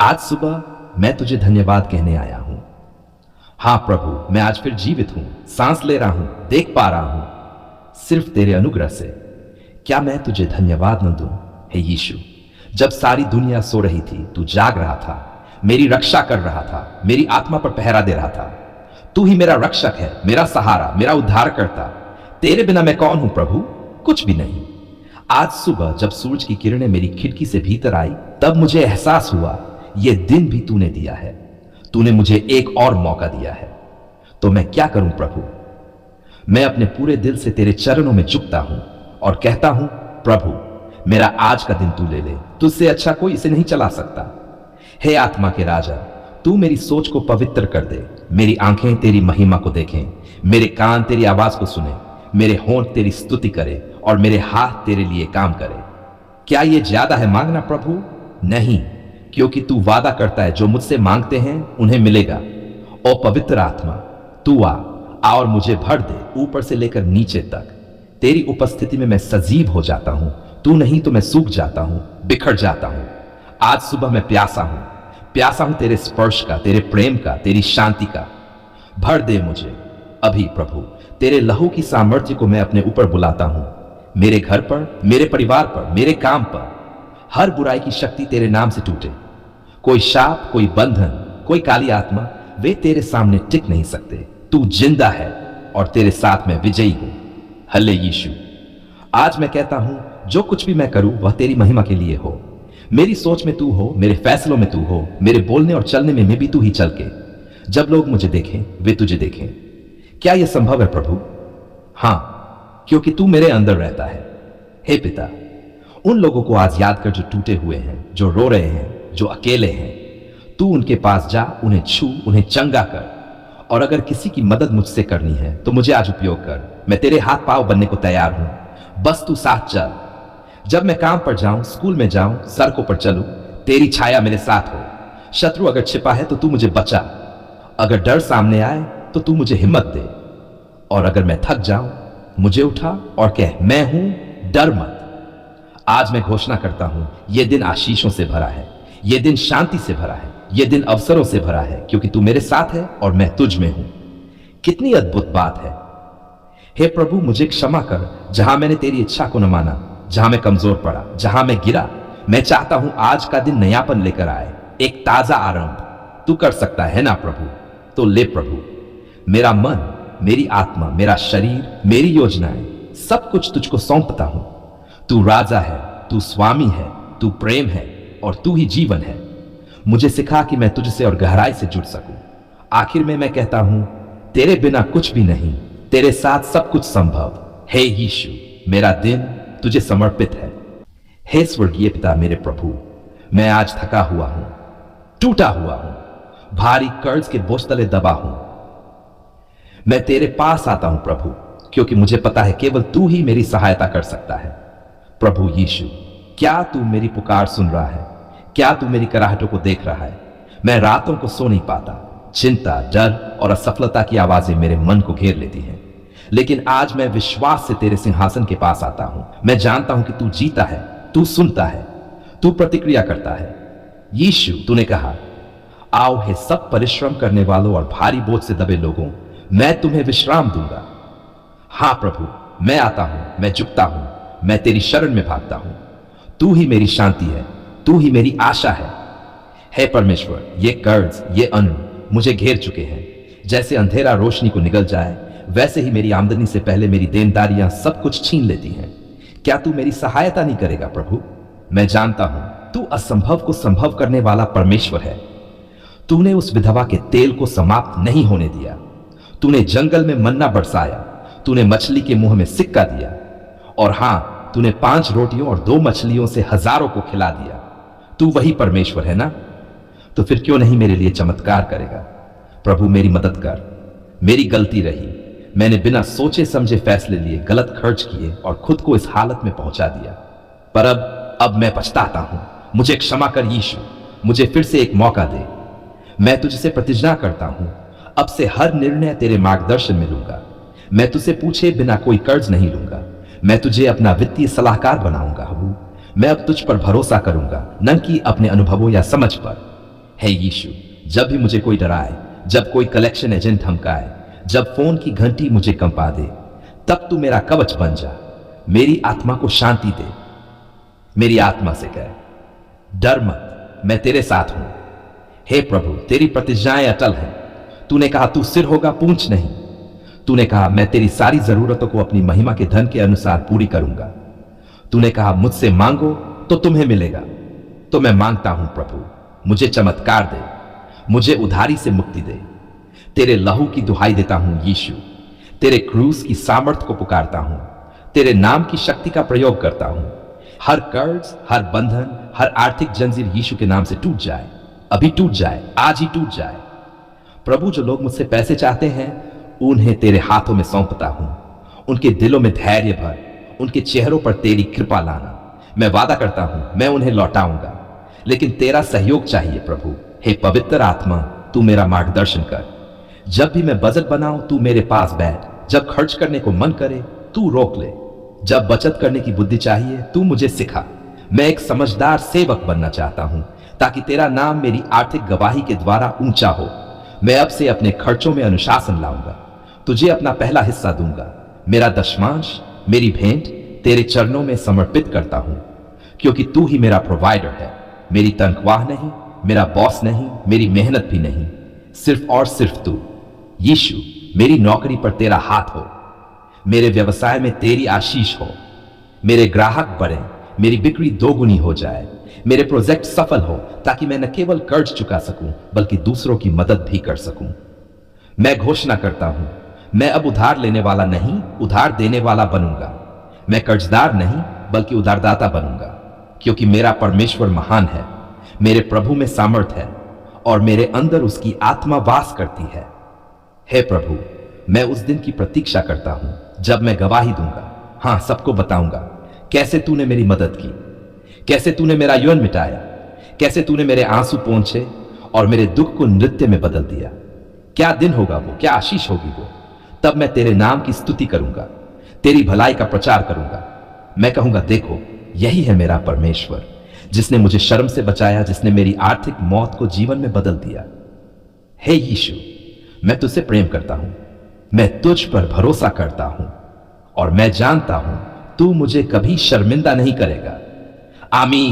आज सुबह मैं तुझे धन्यवाद कहने आया हूं। हां प्रभु, मैं आज फिर जीवित हूं, सांस ले रहा हूं, देख पा रहा हूं, सिर्फ तेरे अनुग्रह से। क्या मैं तुझे धन्यवाद न दूं? हे यीशु, जब सारी दुनिया सो रही थी, तू जाग रहा था, मेरी रक्षा कर रहा था, मेरी आत्मा पर पहरा दे रहा था। तू ही मेरा रक्षक है, मेरा सहारा, मेरा उद्धारकर्ता। तेरे बिना मैं कौन हूं प्रभु? कुछ भी नहीं। आज सुबह जब सूरज की किरणें मेरी खिड़की से भीतर आई, तब मुझे एहसास हुआ यह दिन भी तूने दिया है। तूने मुझे एक और मौका दिया है। तो मैं क्या करूं प्रभु? मैं अपने पूरे दिल से तेरे चरणों में झुकता हूं और कहता हूं, प्रभु मेरा आज का दिन तू ले ले, तुझसे अच्छा कोई इसे नहीं चला सकता। हे आत्मा के राजा, तू मेरी सोच को पवित्र कर दे। मेरी आंखें तेरी महिमा को देखें, मेरे कान तेरी आवाज को सुने, मेरे होंठ तेरी स्तुति करे और मेरे हाथ तेरे लिए काम करे। क्या यह ज्यादा है मांगना प्रभु? नहीं, क्योंकि तू वादा करता है जो मुझसे मांगते हैं उन्हें मिलेगा। ओ पवित्र आत्मा, तू आ और मुझे भर दे ऊपर से लेकर नीचे तक। तेरी उपस्थिति में मैं सजीव हो जाता हूं। तू नहीं तो मैं सूख जाता हूं, बिखर जाता हूं। आज सुबह मैं प्यासा हूं तेरे स्पर्श का, तेरे प्रेम का, तेरी शांति का। भर दे मुझे अभी प्रभु। तेरे लहू की सामर्थ्य को मैं अपने ऊपर बुलाता हूं, मेरे घर पर, मेरे परिवार पर, मेरे काम पर। हर बुराई की शक्ति तेरे नाम से टूटे। कोई शाप, कोई बंधन, कोई काली आत्मा, वे तेरे सामने टिक नहीं सकते। तू जिंदा है और तेरे साथ मैं विजयी हूं। हल्ले यीशु। आज मैं कहता हूं, जो कुछ भी मैं करूं वह तेरी महिमा के लिए हो। मेरी सोच में तू हो, मेरे फैसलों में तू हो, मेरे बोलने और चलने में भी तू ही चल के। जब लोग मुझे देखें वे तुझे देखें। क्या यह संभव है प्रभु? हां, क्योंकि तू मेरे अंदर रहता है। हे पिता, उन लोगों को आज याद कर जो टूटे हुए हैं, जो रो रहे हैं, जो अकेले हैं। तू उनके पास जा, उन्हें छू, उन्हें चंगा कर। और अगर किसी की मदद मुझसे करनी है तो मुझे आज उपयोग कर। मैं तेरे हाथ पांव बनने को तैयार हूं, बस तू साथ चल। जब मैं काम पर जाऊं, स्कूल में जाऊं, सड़कों पर चलूं, तेरी छाया मेरे साथ हो। शत्रु अगर छिपा है तो तू मुझे बचा। अगर डर सामने आए तो तू मुझे हिम्मत दे। और अगर मैं थक जाऊं, मुझे उठा और कह, मैं हूं, डर मत। आज मैं घोषणा करता हूं, यह दिन आशीषों से भरा है, यह दिन शांति से भरा है, यह दिन अवसरों से भरा है, क्योंकि तू मेरे साथ है और मैं तुझ में हूं। कितनी अद्भुत बात है। हे प्रभु, मुझे क्षमा कर जहां मैंने तेरी इच्छा को न माना, जहां मैं कमजोर पड़ा, जहां मैं गिरा। मैं चाहता हूं आज का दिन नयापन लेकर आए, एक ताजा आरंभ। तू कर सकता है ना प्रभु? तो ले प्रभु, मेरा मन, मेरी आत्मा, मेरा शरीर, मेरी योजनाएं, सब कुछ तुझको सौंपता हूं। तू राजा है, तू स्वामी है, तू प्रेम है और तू ही जीवन है। मुझे सिखा कि मैं तुझसे और गहराई से जुड़ सकूं। आखिर में मैं कहता हूं, तेरे बिना कुछ भी नहीं, तेरे साथ सब कुछ संभव। हे यीशु, मेरा दिन तुझे समर्पित है। हे स्वर्गीय पिता मेरे प्रभु, मैं आज थका हुआ हूं, टूटा हुआ हूं, भारी कर्ज के बोझ तले दबा हूं। मैं तेरे पास आता हूं प्रभु, क्योंकि मुझे पता है केवल तू ही मेरी सहायता कर सकता है। प्रभु यीशु, क्या तू मेरी पुकार सुन रहा है? क्या तू मेरी कराहटों को देख रहा है? मैं रातों को सो नहीं पाता। चिंता, डर और असफलता की आवाजें मेरे मन को घेर लेती हैं। लेकिन आज मैं विश्वास से तेरे सिंहासन के पास आता हूं। मैं जानता हूं कि तू जीता है, तू सुनता है, तू प्रतिक्रिया करता है। यीशु, तूने कहा, आओ हे सब परिश्रम करने वालों और भारी बोझ से दबे लोगों, मैं तुम्हें विश्राम दूंगा। हां प्रभु, मैं आता हूं, मैं झुकता हूं, मैं तेरी शरण में भागता हूं। तू ही मेरी शांति है, तू ही मेरी आशा है। हे परमेश्वर, ये कर्ज, ये अन्न मुझे घेर चुके हैं। जैसे अंधेरा रोशनी को निगल जाए, वैसे ही मेरी आमदनी से पहले मेरी देनदारियां सब कुछ छीन लेती हैं। क्या तू मेरी सहायता नहीं करेगा प्रभु? मैं जानता हूं तू असंभव को संभव करने वाला परमेश्वर है। तूने उस विधवा के तेल को समाप्त नहीं होने दिया। तूने जंगल में मन्ना बरसाया, तूने मछली के मुंह में सिक्का दिया, और हां, तूने 5 रोटियों और 2 मछलियों से हजारों को खिला दिया। तू वही परमेश्वर है ना? तो फिर क्यों नहीं मेरे लिए चमत्कार करेगा? प्रभु मेरी मदद कर। मेरी गलती रही, मैंने बिना सोचे समझे फैसले लिए, गलत खर्च किए और खुद को इस हालत में पहुंचा दिया। पर अब मैं पछताता हूं। मुझे क्षमा कर यीशु, मुझे फिर से एक मौका दे। मैं तुझसे प्रतिज्ञा करता हूं, अब से हर निर्णय तेरे मार्गदर्शन में लूंगा। मैं तुझसे पूछे बिना कोई कर्ज नहीं लूंगा। मैं तुझे अपना वित्तीय सलाहकार बनाऊंगा। मैं अब तुझ पर भरोसा करूंगा, न कि अपने अनुभवों या समझ पर। हे यीशु, जब भी मुझे कोई डराए, जब कोई कलेक्शन एजेंट धमकाए, जब फोन की घंटी मुझे कंपा दे, तब तू मेरा कवच बन जा, मेरी आत्मा को शांति दे। मेरी आत्मा से कह, डर मत, मैं तेरे साथ हूं। हे प्रभु, तेरी प्रतिज्ञाएं अटल हैं। तूने कहा तू सिर होगा, पूंछ नहीं। तूने कहा मैं तेरी सारी जरूरतों को अपनी महिमा के धन के अनुसार पूरी करूंगा। तूने कहा मुझसे मांगो तो तुम्हें मिलेगा। तो मैं मांगता हूं प्रभु, मुझे चमत्कार दे, मुझे उधारी से मुक्ति दे। तेरे लहू की दुहाई देता हूं यीशु, तेरे क्रूस की सामर्थ को पुकारता हूं, तेरे नाम की शक्ति का प्रयोग करता हूं। हर कर्ज, हर बंधन, हर आर्थिक जंजीर यीशु के नाम से टूट जाए, अभी टूट जाए, आज ही टूट जाए। प्रभु, जो लोग मुझसे पैसे चाहते हैं उन्हें तेरे हाथों में सौंपता हूं। उनके दिलों में धैर्य भर, उनके चेहरों पर तेरी कृपा लाना। मैं वादा करता हूं मैं उन्हें लौटाऊंगा, लेकिन तेरा सहयोग चाहिए प्रभु। हे पवित्र आत्मा, तू मेरा मार्गदर्शन कर। जब भी मैं बजट बनाऊं तू मेरे पास बैठ, जब खर्च करने को मन करे तू रोक ले, जब बचत करने की बुद्धि चाहिए तू मुझे सिखा। मैं एक समझदार सेवक बनना चाहता हूं ताकि तेरा नाम मेरी आर्थिक गवाही के द्वारा ऊंचा हो। मैं अब से अपने खर्चों में अनुशासन लाऊंगा, तुझे अपना पहला हिस्सा दूंगा। मेरा दशमांश, मेरी भेंट तेरे चरणों में समर्पित करता हूं, क्योंकि तू ही मेरा प्रोवाइडर है। मेरी तनख्वाह नहीं, मेरा बॉस नहीं, मेरी मेहनत भी नहीं, सिर्फ और सिर्फ तू। यीशु, मेरी नौकरी पर तेरा हाथ हो, मेरे व्यवसाय में तेरी आशीष हो, मेरे ग्राहक बढ़े, मेरी बिक्री दोगुनी हो जाए, मेरे प्रोजेक्ट सफल हो, ताकि मैं न केवल कर्ज चुका सकूं बल्कि दूसरों की मदद भी कर सकूं। मैं घोषणा करता हूं मैं अब उधार लेने वाला नहीं, उधार देने वाला बनूंगा। मैं कर्जदार नहीं बल्कि उधारदाता बनूंगा, क्योंकि मेरा परमेश्वर महान है, मेरे प्रभु में सामर्थ है और मेरे अंदर उसकी आत्मा वास करती है। हे प्रभु, मैं उस दिन की प्रतीक्षा करता हूं जब मैं गवाही दूंगा, हां सबको बताऊंगा कैसे तूने मेरी मदद की, कैसे तूने मेरा यौन मिटाया, कैसे तूने मेरे आंसू पोंछे और मेरे दुख को नृत्य में बदल दिया। क्या दिन होगा वो, क्या आशीष होगी वो। तब मैं तेरे नाम की स्तुति करूंगा, तेरी भलाई का प्रचार करूंगा। मैं कहूंगा देखो यही है मेरा परमेश्वर, जिसने मुझे शर्म से बचाया, जिसने मेरी आर्थिक मौत को जीवन में बदल दिया। हे यीशु, मैं तुझसे प्रेम करता हूं, मैं तुझ पर भरोसा करता हूं और मैं जानता हूं तू मुझे कभी शर्मिंदा नहीं करेगा। आमीन।